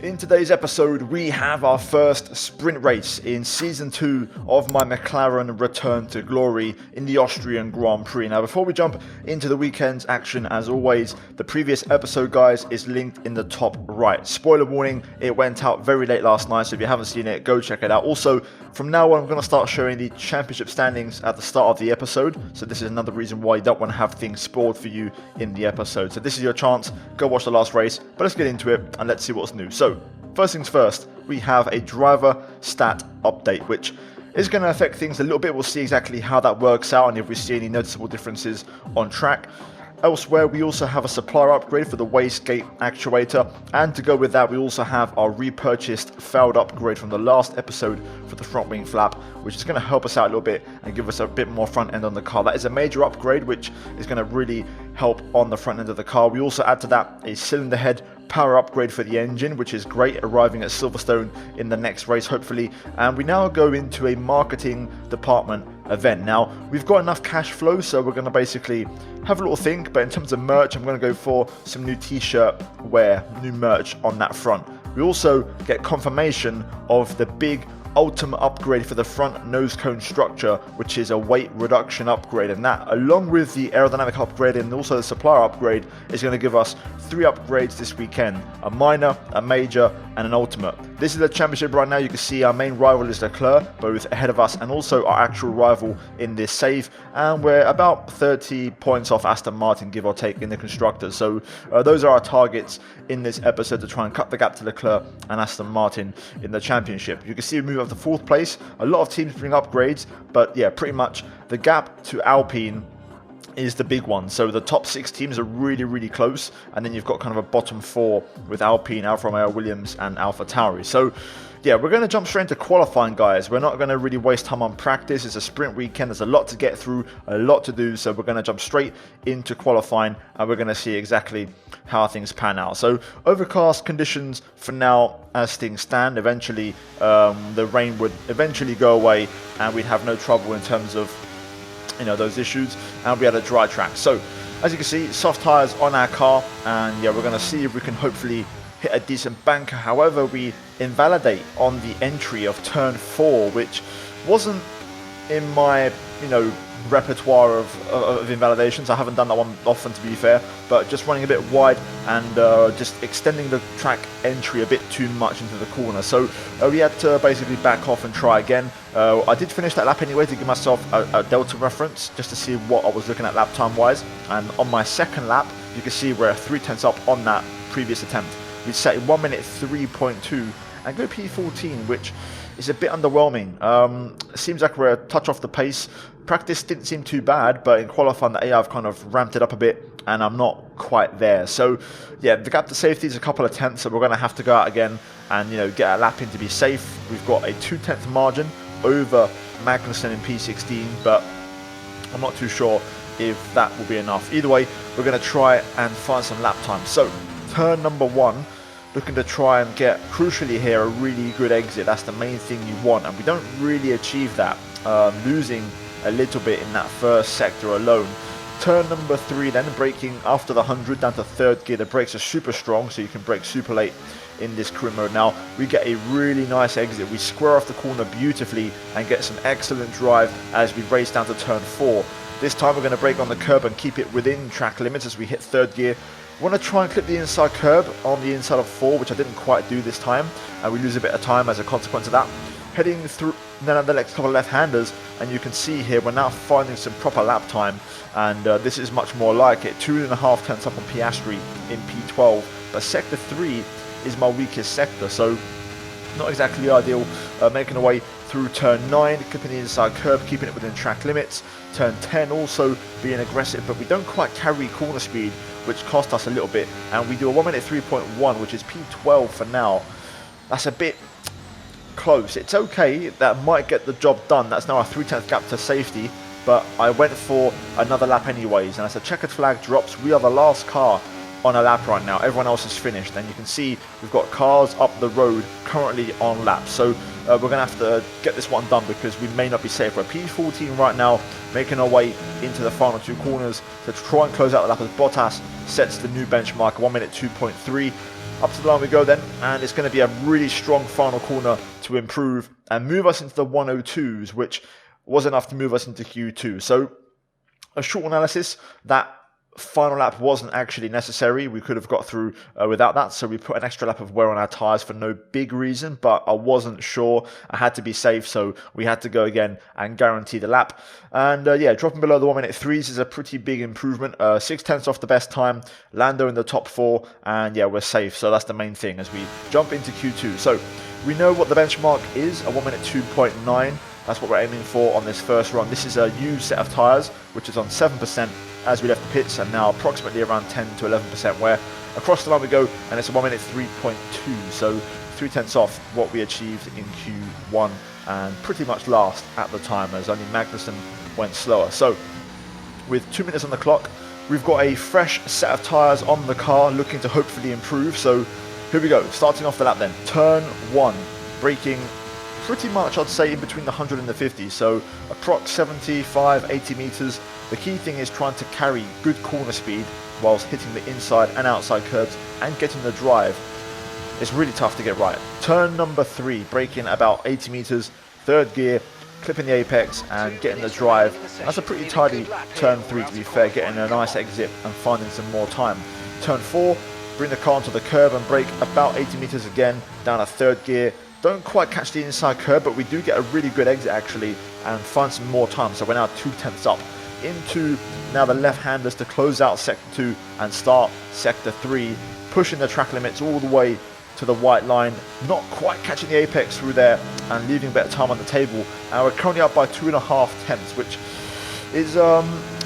In today's episode, we have our first sprint race in Season 2 of my McLaren return to glory in the Austrian Grand Prix. Now, before we jump into the weekend's action, as always, the previous episode, guys, is linked in the top right. Spoiler warning, it went out very late last night, so if you haven't seen it, go check it out. Also, from now on, I'm going to start showing the championship standings at the start of the episode, so this is another reason why you don't want to have things spoiled for you in the episode. So this is your chance, go watch the last race, but let's get into it and let's see what's new. So, first things first, we have a driver stat update, which is going to affect things a little bit. We'll see exactly how that works out and if we see any noticeable differences on track. Elsewhere, we also have a supplier upgrade for the wastegate actuator, and to go with that, we also have our repurchased failed upgrade from the last episode for the front wing flap, which is going to help us out a little bit and give us a bit more front end on the car. That is a major upgrade, which is going to really help on the front end of the car. We also add to that a cylinder head power upgrade for the engine, which is great, arriving at Silverstone in the next race hopefully. And we now go into a marketing department event. Now, we've got enough cash flow, so we're going to basically have a little think, but in terms of merch, I'm going to go for some new t-shirt wear, new merch on that front. We also get confirmation of the big ultimate upgrade for the front nose cone structure, which is a weight reduction upgrade, and that, along with the aerodynamic upgrade and also the supplier upgrade, is going to give us 3 upgrades this weekend: a minor, a major, and an ultimate. This is the championship right now. You can see our main rival is Leclerc, both ahead of us, and also our actual rival in this save, and we're about 30 points off Aston Martin, give or take, in the constructors. So those are our targets in this episode, to try and cut the gap to Leclerc and Aston Martin in the championship. You can see we move up to 4th place. A lot of teams bring upgrades, but yeah, pretty much the gap to Alpine is the big one. So the top 6 teams are really close, and then you've got kind of a bottom 4 with Alpine, Alfa Romeo, Williams, and AlphaTauri. So yeah, we're going to jump straight into qualifying, guys. We're not going to really waste time on practice. It's a sprint weekend. There's a lot to get through, a lot to do. So we're going to jump straight into qualifying, and we're going to see exactly how things pan out. So overcast conditions for now as things stand. Eventually, the rain would eventually go away, and we'd have no trouble in terms of, you know, those issues, and we had a dry track. So as you can see, soft tires on our car, and yeah, we're going to see if we can hopefully hit a decent banker. However, we invalidate on the entry of turn 4, which wasn't in my, you know, repertoire of invalidations. I haven't done that one often, to be fair, but just running a bit wide and just extending the track entry a bit too much into the corner. So we had to basically back off and try again. I did finish that lap anyway to give myself a delta reference, just to see what I was looking at lap time wise. And on my second lap, you can see we're 3/10 up on that previous attempt. We set 1 minute 3.2 and go P14, which is a bit underwhelming. Seems like we're a touch off the pace. Practice didn't seem too bad, but in qualifying the A, I've kind of ramped it up a bit, and I'm not quite there. So yeah, the gap to safety is a couple of tenths, so we're going to have to go out again and, you know, get a lap in to be safe. We've got a 2/10 margin over Magnussen in P16, but I'm not too sure if that will be enough. Either way, we're going to try and find some lap time. So turn number 1, looking to try and get, crucially here, a really good exit. That's the main thing you want, and we don't really achieve that, losing a little bit in that first sector alone. Turn number 3 then, braking after the 100 down to 3rd gear. The brakes are super strong, so you can brake super late in this career mode. Now we get a really nice exit. We square off the corner beautifully and get some excellent drive as we race down to turn 4. This time we're going to brake on the curb and keep it within track limits as we hit 3rd gear. We want to try and clip the inside curb on the inside of 4, which I didn't quite do this time, and we lose a bit of time as a consequence of that. Heading through then the next couple of left-handers, and you can see here we're now finding some proper lap time, and this is much more like it. 2.5 tenths up on Piastri in P12, but sector 3 is my weakest sector, so not exactly ideal. Making our way through turn 9, clipping the inside curb, keeping it within track limits. Turn 10 also being aggressive, but we don't quite carry corner speed, which cost us a little bit, and we do a 1 minute 3.1, which is P12 for now. That's a bit close. It's okay, that might get the job done. That's now a 3/10 gap to safety, but I went for another lap anyways, and as the checkered flag drops, we are the last car on a lap right now. Everyone else is finished, and you can see we've got cars up the road currently on laps. So we're going to have to get this one done because we may not be safe. We're P14 right now, making our way into the final 2 corners to try and close out the lap as Bottas sets the new benchmark, 1 minute 2.3. up to the line we go then, and it's going to be a really strong final corner to improve and move us into the 102s, which was enough to move us into Q2. So a short analysis, that final lap wasn't actually necessary. We could have got through without that, so we put an extra lap of wear on our tyres for no big reason, but I wasn't sure. I had to be safe, so we had to go again and guarantee the lap. And yeah, dropping below the 1 minute 3s is a pretty big improvement. 6/10 off the best time, Lando in the top 4, and yeah, we're safe, so that's the main thing as we jump into Q2. So we know what the benchmark is, a 1 minute 2.9. That's what we're aiming for on this first run. This is a used set of tyres, which is on 7% as we left the pits, and now approximately around 10 to 11%, where across the line we go, and it's a 1 minute 3.2, so 0.3 off what we achieved in Q1, and pretty much last at the time, as only Magnussen went slower. So with 2 minutes on the clock, we've got a fresh set of tyres on the car, looking to hopefully improve. So here we go, starting off the lap then. Turn 1, braking pretty much, I'd say, in between the 100 and the 50, so approx 75, 80 meters. The key thing is trying to carry good corner speed whilst hitting the inside and outside curbs and getting the drive. It's really tough to get right. Turn number 3, braking about 80 meters, third gear, clipping the apex and getting the drive. That's a pretty tidy turn 3, to be fair, getting a nice exit and finding some more time. Turn 4, bring the car onto the curb and brake about 80 meters again, down a third gear. Don't quite catch the inside curb, but we do get a really good exit actually and find some more time. So we're now 0.2 up into now the left-handers to close out sector 2 and start sector 3, pushing the track limits all the way to the white line, not quite catching the apex through there and leaving a bit of time on the table. And we're currently up by 2.5 tenths, which is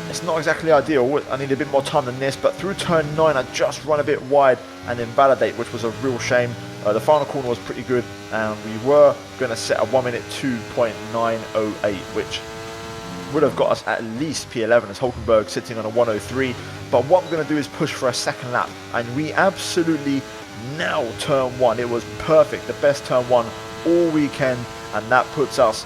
it's not exactly ideal. I need a bit more time than this, but through turn 9 I just run a bit wide and invalidate, which was a real shame. The final corner was pretty good, and we were going to set a 1 minute 2.908, which would have got us at least P11 as Hulkenberg sitting on a 103. But what I'm going to do is push for a second lap, and we absolutely nailed turn 1. It was perfect, the best turn 1 all weekend, and that puts us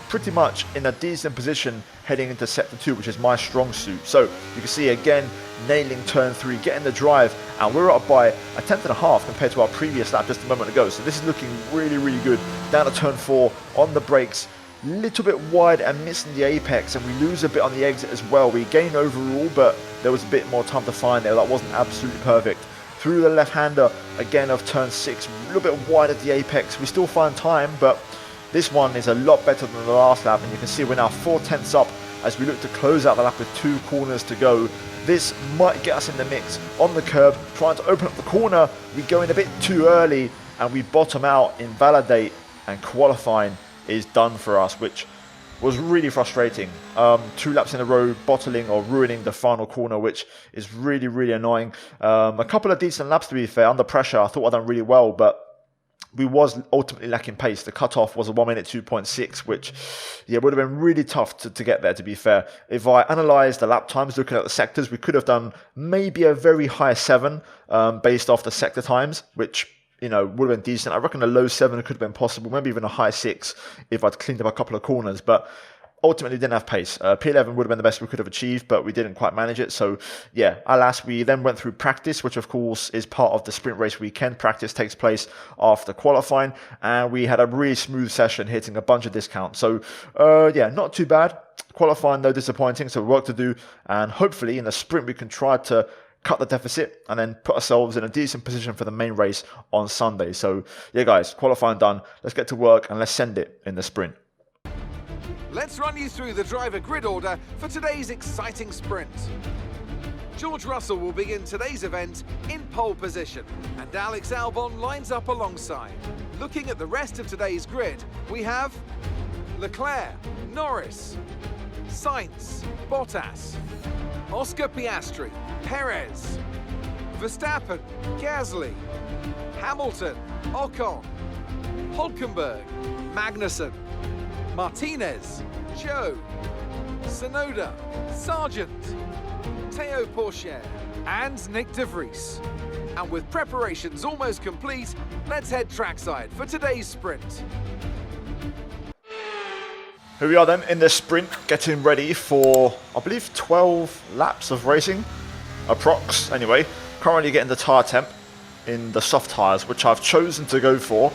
pretty much in a decent position heading into sector 2, which is my strong suit. So you can see again, nailing turn 3, getting the drive, and we're up by 1/10.5 compared to our previous lap just a moment ago. So this is looking really, really good. Down to turn 4 on the brakes, little bit wide and missing the apex, and we lose a bit on the exit as well. We gain overall, but there was a bit more time to find there. That wasn't absolutely perfect. Through the left-hander again of turn 6, a little bit wide at the apex. We still find time, but this one is a lot better than the last lap, and you can see we're now 0.4 up as we look to close out the lap with 2 corners to go. This might get us in the mix on the curb, trying to open up the corner. We go in a bit too early and we bottom out, invalidate, and qualifying is done for us, which was really frustrating. 2 laps in a row bottling or ruining the final corner, which is really, really annoying. A couple of decent laps, to be fair, under pressure. I thought I'd done really well, but we was ultimately lacking pace. The cutoff was a 1 minute 2.6, which yeah, would have been really tough to get there, to be fair. If I analysed the lap times, looking at the sectors, we could have done maybe a very high 7 based off the sector times, which, you know, would have been decent. I reckon a low 7 could have been possible, maybe even a high 6 if I'd cleaned up a couple of corners, but ultimately didn't have pace. P11 would have been the best we could have achieved, but we didn't quite manage it. So yeah, alas, we then went through practice, which of course is part of the sprint race weekend. Practice takes place after qualifying, and we had a really smooth session, hitting a bunch of discounts. So yeah, not too bad. Qualifying though disappointing, so work to do, and hopefully in the sprint we can try to cut the deficit and then put ourselves in a decent position for the main race on Sunday. So yeah guys, qualifying done. Let's get to work and let's send it in the sprint. Let's run you through the driver grid order for today's exciting sprint. George Russell will begin today's event in pole position, and Alex Albon lines up alongside. Looking at the rest of today's grid, we have Leclerc, Norris, Sainz, Bottas, Oscar Piastri, Perez, Verstappen, Gasly, Hamilton, Ocon, Hulkenberg, Magnussen, Martinez, Joe, Tsunoda, Sargent, Theo Pourchaire, and Nick de Vries. And with preparations almost complete, let's head trackside for today's sprint. Here we are then in the sprint, getting ready for, I believe, 12 laps of racing, approx. Anyway, currently getting the tyre temp. in the soft tyres, which I've chosen to go for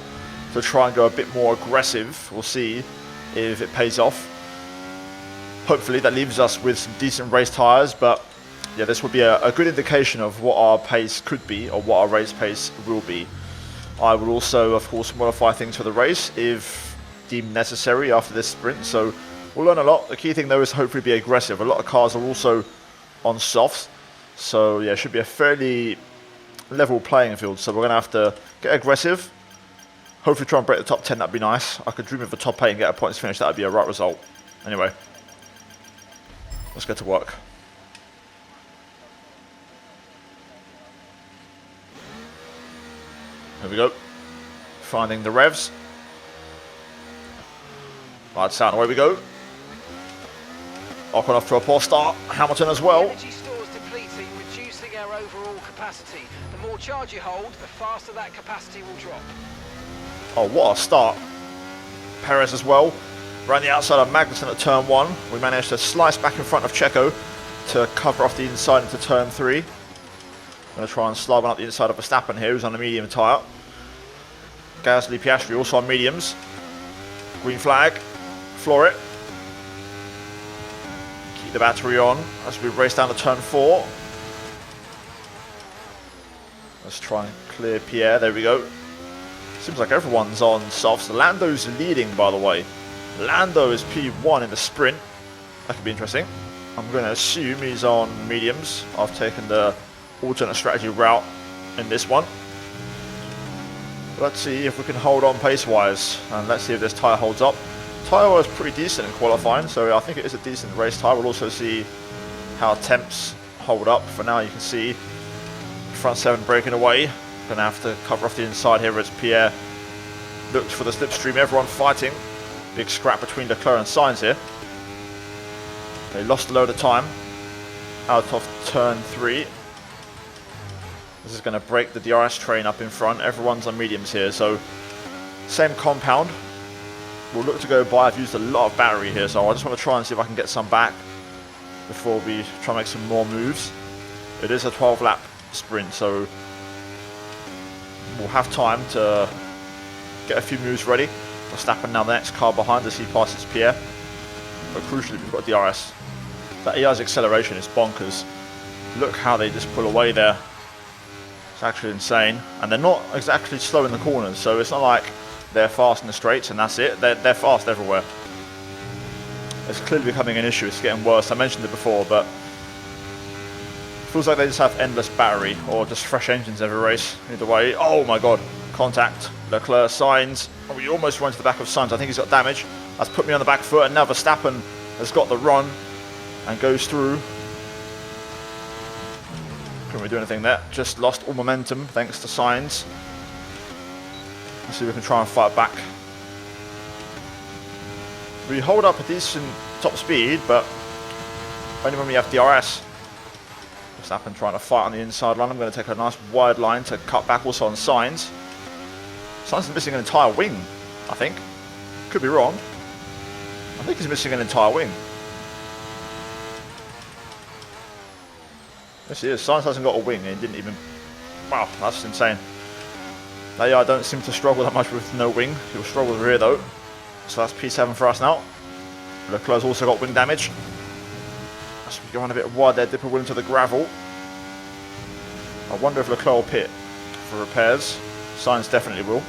to try and go a bit more aggressive. We'll see if it pays off. Hopefully that leaves us with some decent race tyres, but yeah, this would be a good indication of what our pace could be or what our race pace will be. I will also, of course, modify things for the race if deemed necessary after this sprint, so we'll learn a lot. The key thing though is hopefully be aggressive. A lot of cars are also on softs, so yeah, it should be a fairly level playing field, so we're going to have to get aggressive. Hopefully try and break the top 10, that'd be nice. I could dream of the top 8 and get a points finish, that'd be a right result. Anyway, let's get to work. Here we go. Finding the revs. Lights out, away we go. Ocon off to a poor start. Hamilton as well. Energy stores depleting, reducing our overall capacity. The more charge you hold, the faster that capacity will drop. Oh, what a start. Perez as well. Around the outside of Magnussen at turn 1. We managed to slice back in front of Checo to cover off the inside into turn 3. I'm going to try and slide one up the inside of Verstappen here, who's on a medium tyre. Gasly, Piastri also on mediums. Green flag. Floor it. Keep the battery on as we race down to turn 4. Let's try and clear Pierre. There we go. Seems like everyone's on softs. Lando's leading, by the way. Lando is P1 in the sprint. That could be interesting. I'm going to assume he's on mediums. I've taken the alternate strategy route in this one. Let's see if we can hold on pace-wise, and let's see if this tyre holds up. Tyre was pretty decent in qualifying, so I think it is a decent race tyre. We'll also see how temps hold up. For now, you can see front 7 breaking away. Going to have to cover off the inside here as Pierre looks for the slipstream. Everyone fighting. Big scrap between Leclerc and Sainz here. They lost a load of time out of turn 3. This is going to break the DRS train up in front. Everyone's on mediums here, so same compound. We'll look to go by. I've used a lot of battery here, so I just want to try and see if I can get some back before we try and make some more moves. It is a 12-lap sprint, so we'll have time to get a few moves ready. Verstappen now the next car behind as he passes Pierre. But crucially, we've got DRS. That EI's acceleration is bonkers. Look how they just pull away there. It's actually insane. And they're not exactly slow in the corners, so it's not like they're fast in the straights and that's it. They're fast everywhere. It's clearly becoming an issue. It's getting worse. I mentioned it before, but it feels like they just have endless battery or just fresh engines every race. Either way. Oh my god. Contact. Leclerc, Sainz. Oh, we almost run to the back of Sainz. I think he's got damage. That's put me on the back foot, and now Verstappen has got the run and goes through. Couldn't really do anything there. Just lost all momentum thanks to Sainz. Let's see if we can try and fight back. We hold up a decent top speed, but only when we have DRS. Verstappen trying to fight on the inside line. I'm going to take a nice wide line to cut back also on Sainz. Sainz is missing an entire wing, I think. Could be wrong. I think he's missing an entire wing. Yes, he is. Sainz hasn't got a wing and he didn't even... Wow, that's insane. Now, I don't seem to struggle that much with no wing. He'll struggle with rear though. So that's P7 for us now. Leclerc's also got wing damage. As we go on a bit wide there, dip a wheel into the gravel. I wonder if Leclerc will pit for repairs. Sainz definitely will.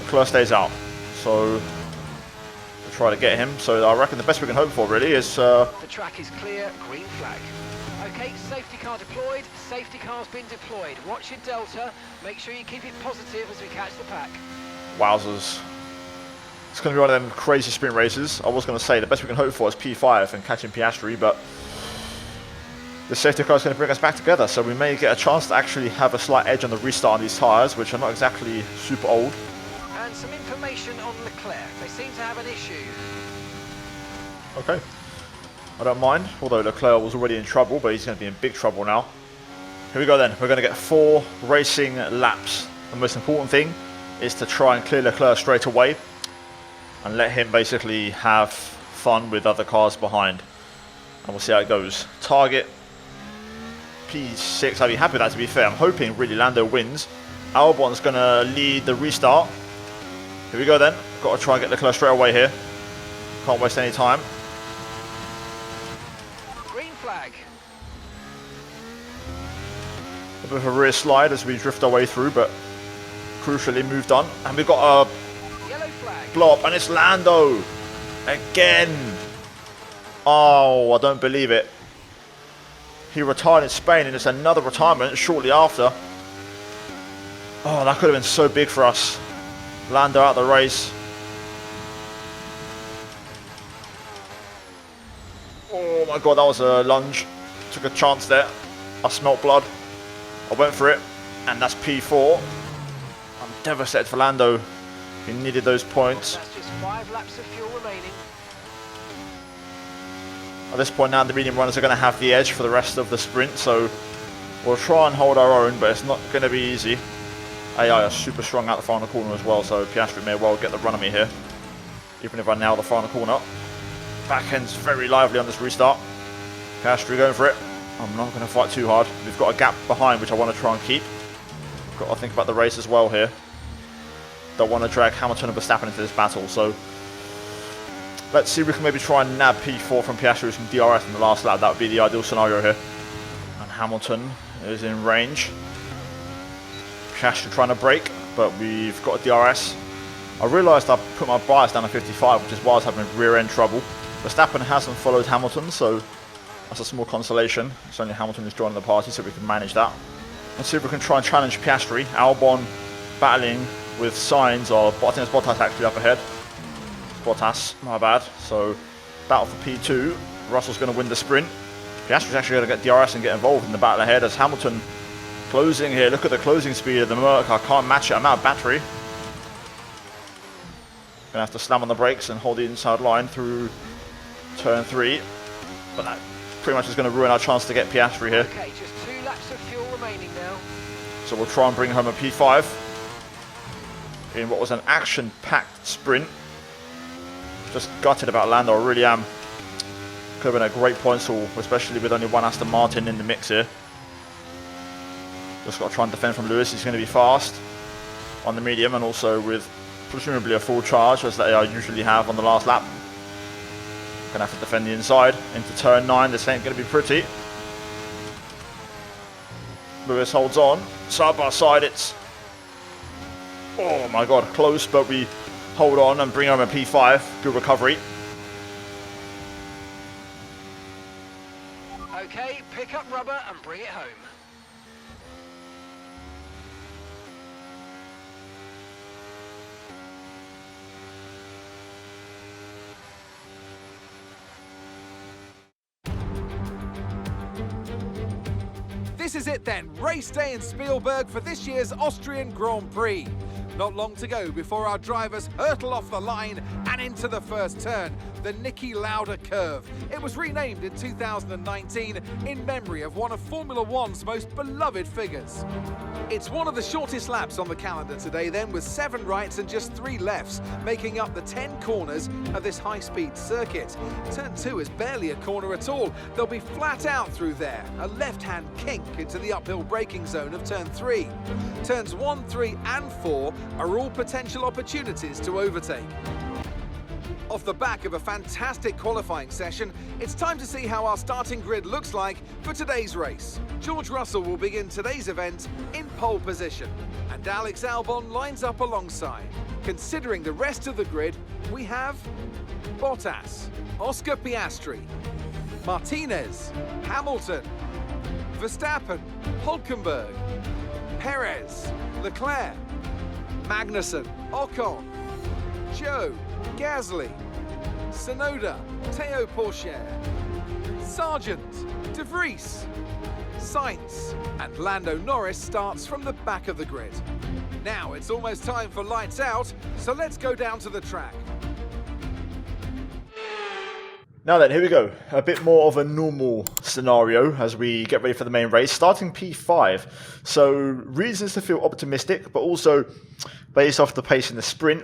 Leclerc stays out. So we'll try to get him. So I reckon the best we can hope for really is... The track is clear, green flag. Okay, safety car deployed, safety car's been deployed. Watch your delta, make sure you keep it positive as we catch the pack. Wowzers. It's going to be one of them crazy sprint races. I was going to say the best we can hope for is P5 and catching Piastri, but the safety car is going to bring us back together, so we may get a chance to actually have a slight edge on the restart on these tyres, which are not exactly super old. And some information on Leclerc. They seem to have an issue. Okay. I don't mind, although Leclerc was already in trouble, but he's going to be in big trouble now. Here we go then. We're going to get 4 racing laps. The most important thing is to try and clear Leclerc straight away and let him basically have fun with other cars behind. And we'll see how it goes. Target P6. I'd be happy with that, to be fair. I'm hoping really Lando wins Albon's going to lead the restart. Here we go then. Got to try and get Leclerc straight away here. Can't waste any time. Green flag. A bit of a rear slide as we drift our way through, but crucially moved on. And we've got a Yellow flag. blow up, and it's Lando again. Oh, I don't believe it. He retired in Spain, and it's another retirement shortly after. Oh, that could have been so big for us. Lando out the race. Oh my god, that was a lunge. Took a chance there. I smelt blood. I went for it, and that's P4. I'm devastated for Lando. He needed those points. That's just 5 laps of fuel remaining. At this point now, the medium runners are going to have the edge for the rest of the sprint, so we'll try and hold our own, but it's not going to be easy. AI are super strong out the final corner as well, so Piastri may well get the run of me here, even if I nail the final corner. Back end's very lively on this restart. Piastri going for it. I'm not going to fight too hard. We've got a gap behind, which I want to try and keep. Got to think about the race as well here. Don't want to drag Hamilton and Verstappen into this battle, so let's see if we can maybe try and nab P4 from Piastri from DRS in the last lap. That would be the ideal scenario here. And Hamilton is in range. Piastri trying to brake, but we've got a DRS. I realised I put my bias down to 55, which is why I was having rear end trouble. Verstappen hasn't followed Hamilton, so that's a small consolation. It's only Hamilton who's joining the party, so we can manage that. Let's see if we can try and challenge Piastri. Albon battling with Sainz, or I think it's Bottas actually up ahead. Bottas, my bad. So, battle for P2. Russell's going to win the sprint. Piastri's actually going to get DRS and get involved in the battle ahead as Hamilton closing here. Look at the closing speed of the Merc. I can't match it. I'm out of battery. Going to have to slam on the brakes and hold the inside line through turn 3. But that pretty much is going to ruin our chance to get Piastri here. Okay, just 2 laps of fuel remaining now. So we'll try and bring home a P5 in what was an action-packed sprint. Just gutted about Lando, I really am. Could have been a great point haul, especially with only one Aston Martin in the mix here. Just got to try and defend from Lewis. He's going to be fast on the medium, and also with presumably a full charge, as they usually have on the last lap. Going to have to defend the inside into turn 9. This ain't going to be pretty. Lewis holds on. Side by side, it's... oh my god, close, but we hold on and bring home a P5. Good recovery. Okay, pick up rubber and bring it home. This is it then, race day in Spielberg for this year's Austrian Grand Prix. Not long to go before our drivers hurtle off the line and into the first turn, the Niki Lauda curve. It was renamed in 2019 in memory of one of Formula One's most beloved figures. It's one of the shortest laps on the calendar today then, with 7 rights and just 3 lefts, making up the 10 corners of this high-speed circuit. Turn 2 is barely a corner at all. They'll be flat out through there, a left-hand kink into the uphill braking zone of turn 3. Turns 1, 3 and 4 are all potential opportunities to overtake. Off the back of a fantastic qualifying session, it's time to see how our starting grid looks like for today's race. George Russell will begin today's event in pole position, and Alex Albon lines up alongside. Considering the rest of the grid, we have Bottas, Oscar Piastri, Martinez, Hamilton, Verstappen, Hülkenberg, Perez, Leclerc, Magnussen, Ocon, Joe, Gasly, Tsunoda, Teo Pourchaire, Sargent, De Vries, Sainz, and Lando Norris starts from the back of the grid. Now it's almost time for lights out, so let's go down to the track. Now then, here we go. A bit more of a normal scenario as we get ready for the main race. Starting P5. So, reasons to feel optimistic, but also based off the pace in the sprint,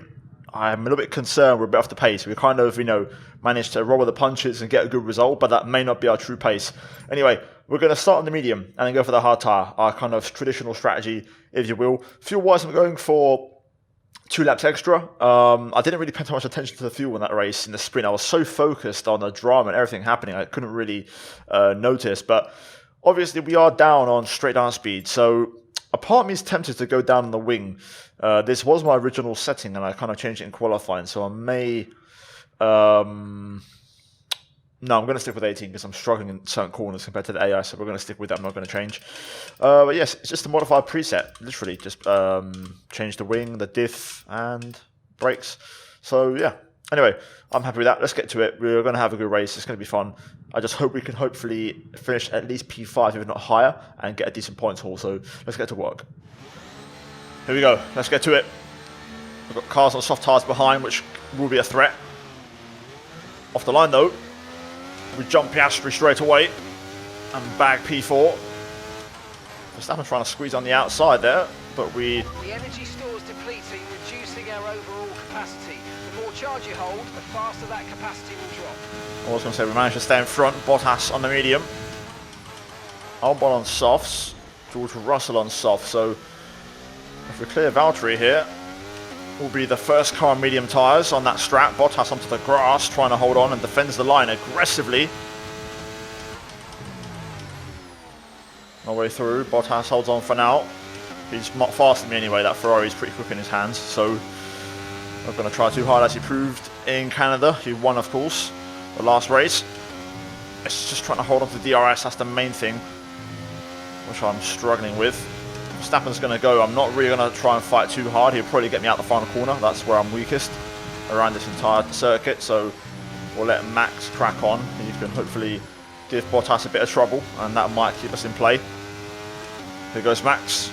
I'm a little bit concerned we're a bit off the pace. We kind of, managed to roll with the punches and get a good result, but that may not be our true pace. Anyway, we're going to start on the medium and then go for the hard tyre, our kind of traditional strategy, if you will. Fuel-wise, I'm going for 2 laps extra. I didn't really pay too much attention to the fuel in that race in the sprint. I was so focused on the drama and everything happening, I couldn't really notice. But obviously, we are down on straight down speed, so a part of me is tempted to go down on the wing. This was my original setting, and I kind of changed it in qualifying, so I may... No, I'm going to stick with 18 because I'm struggling in certain corners compared to the AI, so we're going to stick with that. I'm not going to change. But yes, it's just a modified preset. Literally, just change the wing, the diff, and brakes. So yeah. Anyway, I'm happy with that. Let's get to it. We're going to have a good race. It's going to be fun. I just hope we can hopefully finish at least P5, if not higher, and get a decent points haul. So let's get to work. Here we go. Let's get to it. We've got cars on soft tyres behind, which will be a threat. Off the line, though. We jump Piastri straight away and bag P4. Verstappen trying to squeeze on the outside there, but we... The energy store's depleting, reducing our overall capacity. The more charge you hold, the faster that capacity will drop. I was going to say we managed to stay in front. Bottas on the medium. Albon on softs. George Russell on soft. So if we clear Valtteri here, will be the first car on medium tyres on that strap. Bottas onto the grass, trying to hold on and defends the line aggressively. My way through. Bottas holds on for now. He's not faster than me anyway. That Ferrari's pretty quick in his hands, so not going to try too hard as he proved in Canada. He won, of course, the last race. It's just trying to hold on to DRS. That's the main thing, which I'm struggling with. Verstappen's going to go. I'm not really going to try and fight too hard. He'll probably get me out the final corner. That's where I'm weakest around this entire circuit. So we'll let Max crack on. He can hopefully give Bottas a bit of trouble, and that might keep us in play. Here goes Max.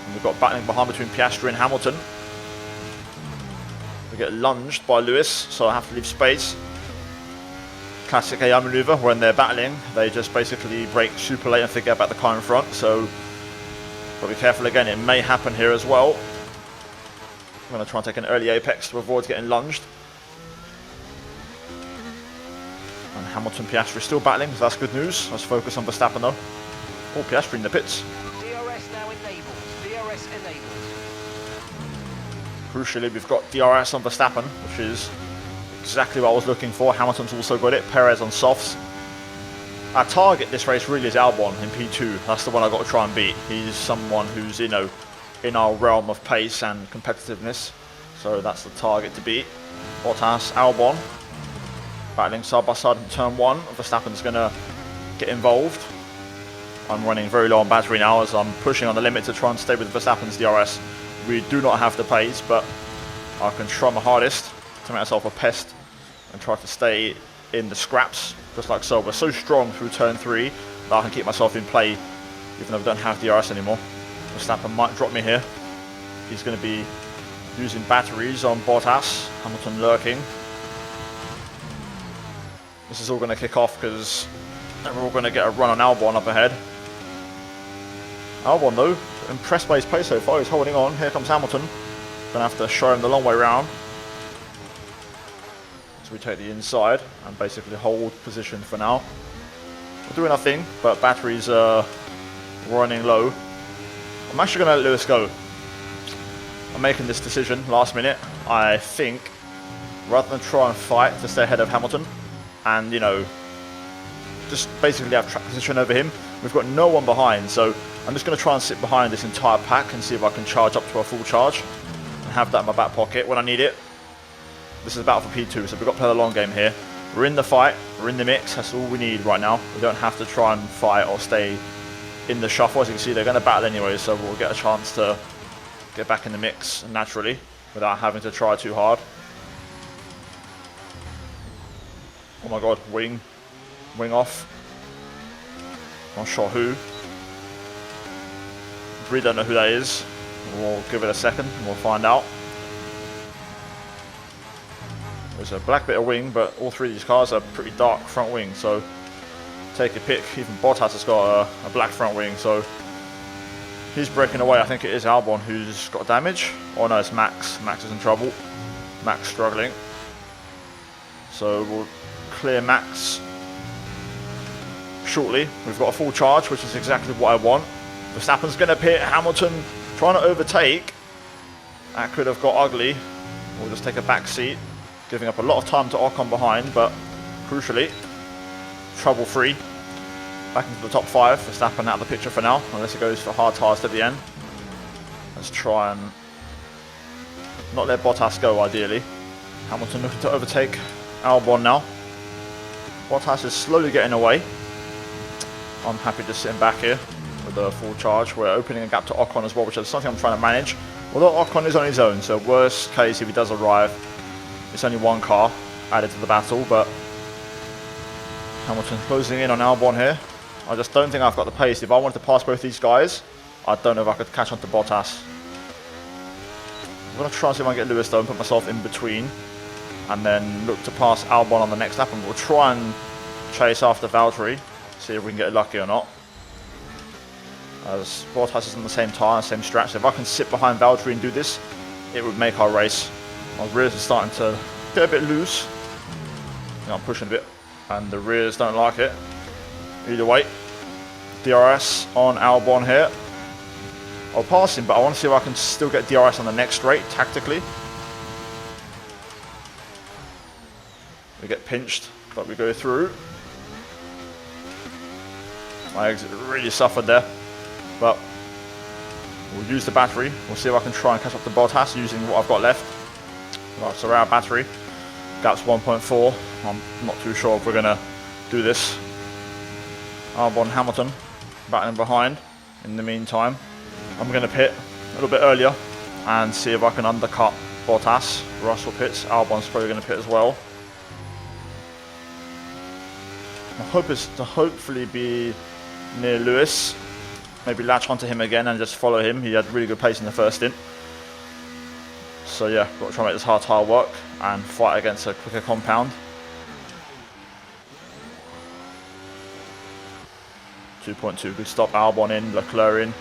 And we've got battling behind between Piastri and Hamilton. We get lunged by Lewis, so I have to leave space. Classic AI maneuver. When they're battling, they just basically brake super late and forget about the car in front. So but be careful again, it may happen here as well. I'm going to try and take an early apex to avoid getting lunged. And Hamilton, Piastri still battling, so that's good news. Let's focus on Verstappen though. Oh, Piastri in the pits. DRS now enabled. DRS enabled. Crucially, we've got DRS on Verstappen, which is exactly what I was looking for. Hamilton's also got it. Perez on softs. Our target this race really is Albon in P2. That's the one I've got to try and beat. He's someone who's, you know, in our realm of pace and competitiveness. So that's the target to beat. Bottas, Albon. Battling side by side in turn 1. Verstappen's going to get involved. I'm running very low on battery now as I'm pushing on the limit to try and stay with Verstappen's DRS. We do not have the pace, but I can try my hardest to make myself a pest and try to stay in the scraps, just like so. We're so strong through turn 3 that I can keep myself in play even though we don't have DRS anymore. Verstappen might drop me here. He's going to be using batteries on Bottas. Hamilton lurking. This is all going to kick off because we're all going to get a run on Albon up ahead. Albon though, impressed by his pace so far. He's holding on. Here comes Hamilton. Going to have to show him the long way round. We take the inside and basically hold position for now. We're doing nothing, but batteries are running low. I'm actually going to let Lewis go. I'm making this decision last minute. I think rather than try and fight to stay ahead of Hamilton and, you know, just basically have track position over him, we've got no one behind, so I'm just going to try and sit behind this entire pack and see if I can charge up to a full charge and have that in my back pocket when I need it. This is a battle for P2, so we've got to play the long game here. We're in the fight, we're in the mix, that's all we need right now. We don't have to try and fight or stay in the shuffle. As you can see, they're going to battle anyway, so we'll get a chance to get back in the mix naturally without having to try too hard. Oh my god, wing off. Not sure who. Really don't know who that is. We'll give it a second and we'll find out. There's a black bit of wing, but all three of these cars are pretty dark front wing, so take a pick. Even Bottas has got a black front wing, so he's breaking away. I think it is Albon who's got damage. Oh no, it's Max. Max is in trouble. Max struggling. So we'll clear Max shortly. We've got a full charge, which is exactly what I want. Verstappen's going to pit. Hamilton trying to overtake. That could have got ugly. We'll just take a back seat, giving up a lot of time to Ocon behind, but crucially, trouble-free. Back into the top 5. Verstappen out of the picture for now, unless it goes for hard tyres at the end. Let's try and not let Bottas go, ideally. Hamilton looking to overtake Albon now. Bottas is slowly getting away. I'm happy just sitting back here with a full charge. We're opening a gap to Ocon as well, which is something I'm trying to manage. Although Ocon is on his own, so worst case if he does arrive, it's only one car added to the battle, but Hamilton closing in on Albon here. I just don't think I've got the pace. If I wanted to pass both these guys, I don't know if I could catch on to Bottas. I'm going to try and see if I can get Lewis though and put myself in between, and then look to pass Albon on the next lap, and we'll try and chase after Valtteri, see if we can get lucky or not. As Bottas is on the same tyre, same stretch, so if I can sit behind Valtteri and do this, it would make our race. My rears are starting to get a bit loose. I'm pushing a bit, and the rears don't like it. Either way, DRS on Albon here. I'll pass him, but I want to see if I can still get DRS on the next straight, tactically. We get pinched, but we go through. My exit really suffered there, but we'll use the battery. We'll see if I can try and catch up to Bottas using what I've got left. Right, so we're out of battery. Gap's 1.4. I'm not too sure if we're going to do this. Albon, Hamilton battling behind. In the meantime, I'm going to pit a little bit earlier and see if I can undercut Bottas. Russell pits. Albon's probably going to pit as well. My hope is to hopefully be near Lewis. Maybe latch onto him again and just follow him. He had really good pace in the first stint. So yeah, got to try and make this hard tyre work and fight against a quicker compound. 2.2, good stop. Albon in, Leclerc in.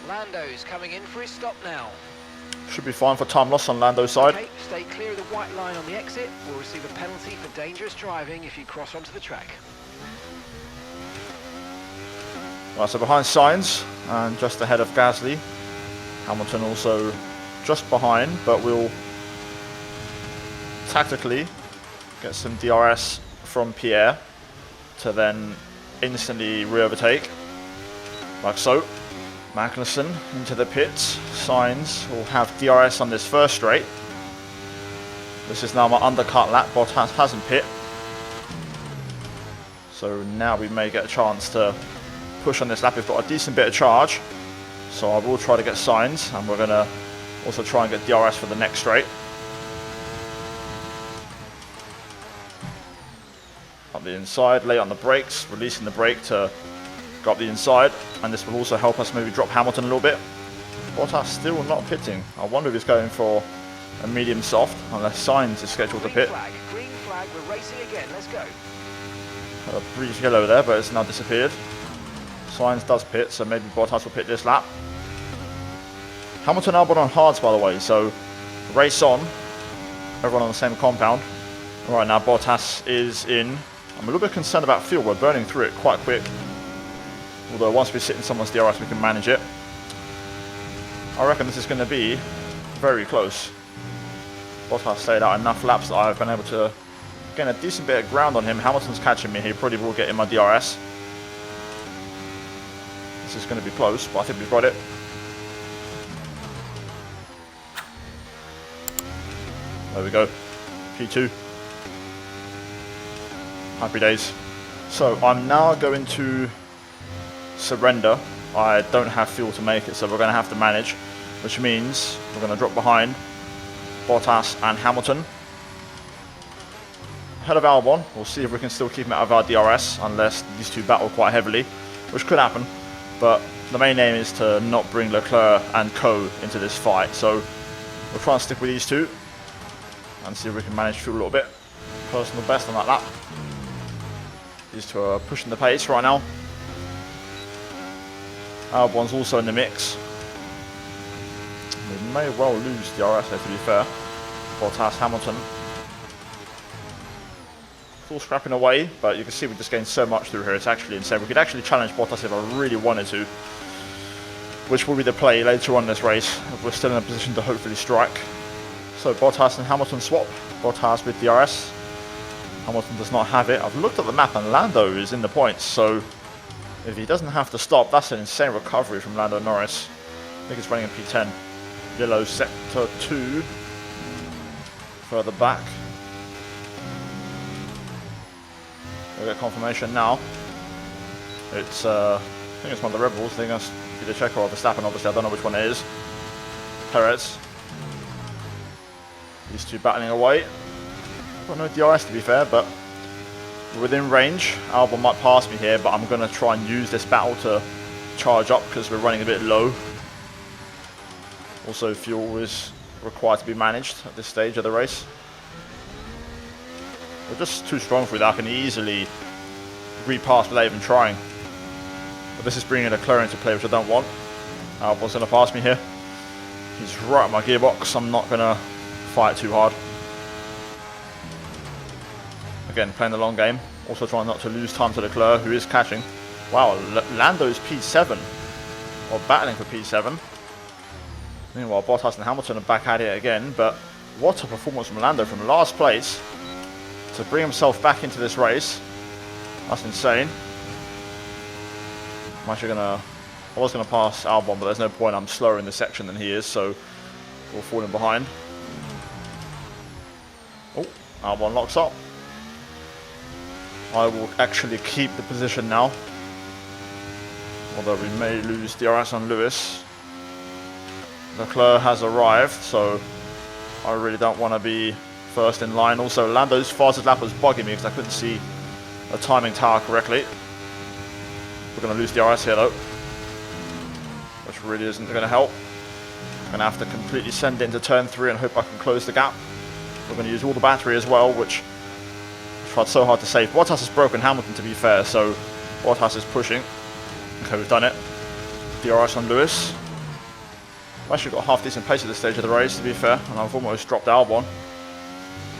Lando's coming in for his stop now. Should be fine for time loss on Lando's side. Okay, stay clear of the white line on the exit. We'll receive a penalty for dangerous driving if you cross onto the track. Right, so behind Sainz and just ahead of Gasly. Hamilton also just behind, but we'll tactically get some DRS from Pierre to then instantly re-overtake, like so. Magnussen into the pits. Sainz will have DRS on this first straight. This is now my undercut lap. Bottas hasn't pit, so now we may get a chance to push on this lap. We've got a decent bit of charge, so I will try to get Sainz, and we're going to also try and get DRS for the next straight. Up the inside, late on the brakes, releasing the brake to go up the inside, and this will also help us maybe drop Hamilton a little bit. Bottas still not pitting. I wonder if he's going for a medium soft, unless Sainz is scheduled to pit. Green flag, we're racing again, let's go. A brief yellow there, but it's now disappeared. Sainz does pit, so maybe Bottas will pit this lap. Hamilton Albon on hards, by the way, so race on. Everyone on the same compound. Right now, Bottas is in. I'm a little bit concerned about fuel. We're burning through it quite quick. Although once we sit in someone's DRS, we can manage it. I reckon this is going to be very close. Bottas stayed out enough laps that I've been able to gain a decent bit of ground on him. Hamilton's catching me. He probably will get in my DRS. This is going to be close, but I think we've got it. There we go. P2. Happy days. So I'm now going to surrender. I don't have fuel to make it, so we're going to have to manage, which means we're going to drop behind Bottas and Hamilton. Ahead of Albon, we'll see if we can still keep him out of our DRS, unless these two battle quite heavily, which could happen, but the main aim is to not bring Leclerc and Co into this fight, so we'll try and stick with these two and see if we can manage fuel a little bit. Personal best on that lap. These two are pushing the pace right now. Albon's also in the mix. We may well lose DRS there, to be fair. Bottas, Hamilton. Still scrapping away, but you can see we just gained so much through here. It's actually insane. We could actually challenge Bottas if I really wanted to, which will be the play later on in this race, if we're still in a position to hopefully strike. So Bottas and Hamilton swap. Bottas with DRS. Hamilton does not have it. I've looked at the map and Lando is in the points, so if he doesn't have to stop, that's an insane recovery from Lando Norris. I think it's running in P10. Yellow sector 2. Further back. We'll get confirmation now. It's, I think it's one of the Red Bulls. I think that's either Checo or Verstappen, obviously. I don't know which one it is. Perez. These two battling away. Got no DRS to be fair, but we're within range. Albon might pass me here, but I'm going to try and use this battle to charge up because we're running a bit low. Also, fuel is required to be managed at this stage of the race. We're just too strong for that. I can easily repass without even trying. But this is bringing a Leclerc into play, which I don't want. Albon's going to pass me here. He's right at my gearbox. I'm not going to fight too hard. Again, playing the long game. Also trying not to lose time to Leclerc, who is catching. Wow, Lando's P7. Or battling for P7. Meanwhile, Bottas and Hamilton are back at it again. But what a performance from Lando from last place to bring himself back into this race. That's insane. I'm actually I was going to pass Albon, but there's no point. I'm slower in this section than he is, so we'll fall in behind. Oh, Albon locks up. I will actually keep the position now, although we may lose DRS on Lewis. Leclerc has arrived, so I really don't want to be first in line. Also, Lando's fastest lap was bugging me because I couldn't see the timing tower correctly. We're going to lose DRS here though, which really isn't going to help. I'm going to have to completely send it into turn 3 and hope I can close the gap. We're going to use all the battery as well, which I tried so hard to save. Bottas has broken Hamilton, to be fair, so Bottas is pushing. Okay, we've done it. DRS on Lewis. I've actually got half decent pace at this stage of the race, to be fair, and I've almost dropped Albon.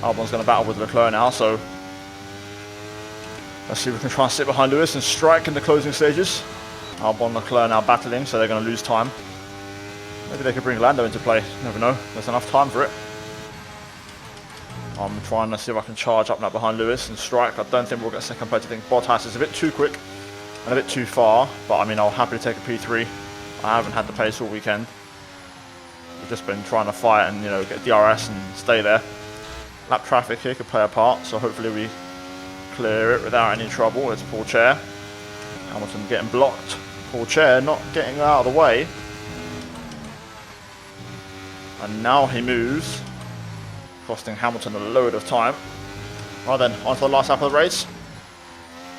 Albon's going to battle with Leclerc now, so let's see if we can try and sit behind Lewis and strike in the closing stages. Albon and Leclerc now battling, so they're going to lose time. Maybe they could bring Lando into play, never know. There's enough time for it. I'm trying to see if I can charge up now behind Lewis and strike. I don't think we'll get second place. I think Bottas is a bit too quick and a bit too far, but I mean, I'll happily take a P3. I haven't had the pace all weekend. We've just been trying to fight and, you know, get DRS and stay there. Lap traffic here could play a part, so hopefully we clear it without any trouble. It's Paul Chair. Hamilton getting blocked. Paul Chair not getting out of the way. And now he moves, costing Hamilton a load of time. Right then, on to the last lap of the race.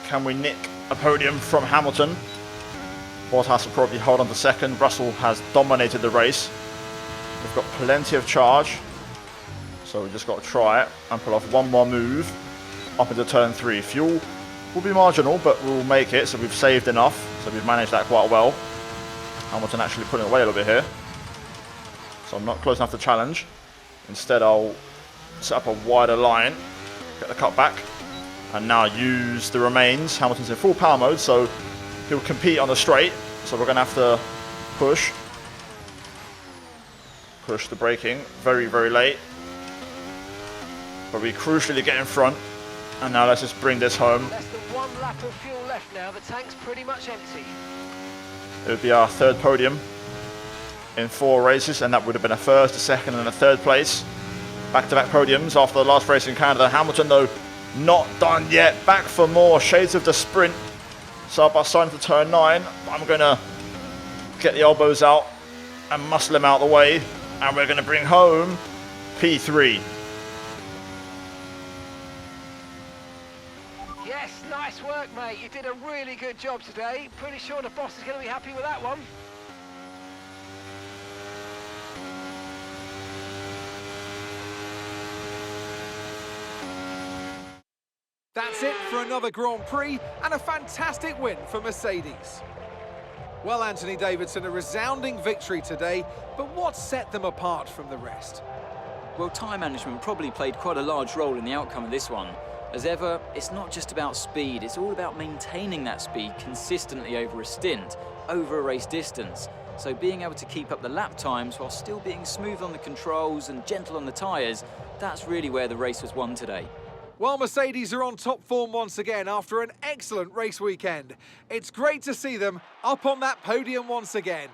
Can we nick a podium from Hamilton? Bottas will probably hold on to second. Russell has dominated the race. We've got plenty of charge, so we just got to try it and pull off one more move up into turn 3. Fuel will be marginal, but we'll make it, so we've saved enough, so we've managed that quite well. Hamilton actually pulling away a little bit here, so I'm not close enough to challenge. Instead, I'll set up a wider line, get the cut back, and now use the remains. Hamilton's in full power mode, so he'll compete on the straight, so we're going to have to push the braking very, very late. But we crucially get in front, and now let's just bring this home. Less than 1 lap of fuel left now, the tank's pretty much empty. It would be our 3rd podium in 4 races, and that would have been a 1st, a 2nd and a 3rd place. Back-to-back podiums after the last race in Canada. Hamilton though, not done yet. Back for more. Shades of the sprint. Side by side into turn 9. I'm going to get the elbows out and muscle him out of the way, and we're going to bring home P3. Yes, nice work, mate. You did a really good job today. Pretty sure the boss is going to be happy with that one. That's it for another Grand Prix and a fantastic win for Mercedes. Well, Anthony Davidson, a resounding victory today, but what set them apart from the rest? Well, time management probably played quite a large role in the outcome of this one. As ever, it's not just about speed, it's all about maintaining that speed consistently over a stint, over a race distance. So being able to keep up the lap times while still being smooth on the controls and gentle on the tyres, that's really where the race was won today. Well, Mercedes are on top form once again after an excellent race weekend. It's great to see them up on that podium once again.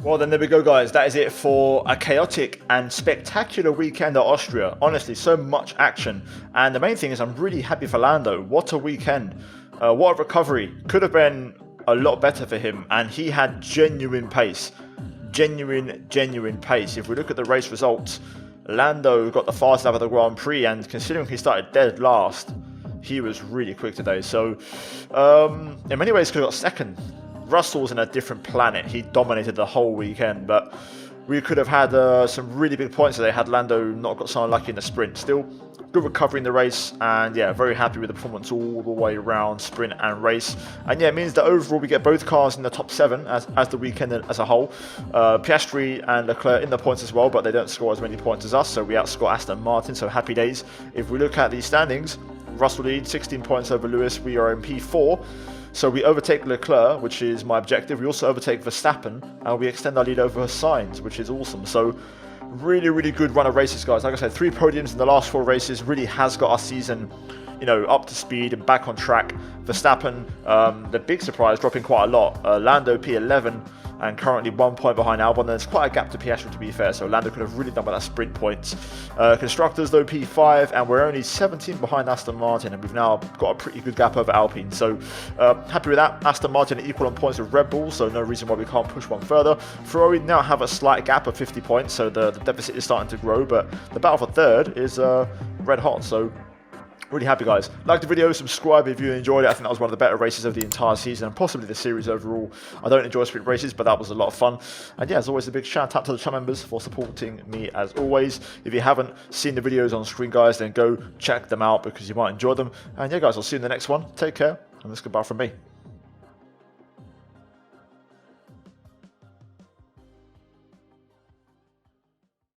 Well, then there we go, guys. That is it for a chaotic and spectacular weekend at Austria. Honestly, so much action. And the main thing is I'm really happy for Lando. What a weekend. What a recovery. Could have been a lot better for him. And he had genuine pace. Genuine pace. If we look at the race results, Lando got the fastest lap of the Grand Prix. And considering he started dead last, he was really quick today. So, in many ways, could have got second. Russell's in a different planet. He dominated the whole weekend, but we could have had some really big points today had Lando not got so unlucky in the sprint. Still, good recovery in the race, and yeah, very happy with the performance all the way around, sprint and race. And yeah, it means that overall we get both cars in the top 7 as the weekend as a whole. Piastri and Leclerc in the points as well, but they don't score as many points as us, so we outscore Aston Martin, so happy days. If we look at the standings, Russell leads 16 points over Lewis. We are in P4. So we overtake Leclerc, which is my objective. We also overtake Verstappen, and we extend our lead over Sainz, which is awesome. So really good run of races, guys. Like I said, 3 podiums in the last 4 races really has got our season, you know, up to speed and back on track. Verstappen, the big surprise, dropping quite a lot. Lando P11 and currently 1 point behind Albon. There's quite a gap to Piastri, to be fair, so Lando could have really done with that sprint points. Constructors, though, P5, and we're only 17 behind Aston Martin, and we've now got a pretty good gap over Alpine. So happy with that. Aston Martin are equal on points with Red Bull, so no reason why we can't push one further. Ferrari now have a slight gap of 50 points, so the deficit is starting to grow, but the battle for third is red hot, so really happy, guys. Like the video, subscribe if you enjoyed it. I think that was one of the better races of the entire season and possibly the series overall. I don't enjoy sprint races, but that was a lot of fun. And yeah, as always, a big shout out to the channel members for supporting me as always. If you haven't seen the videos on screen, guys, then go check them out because you might enjoy them. And yeah, guys, I'll see you in the next one. Take care, and that's goodbye from me.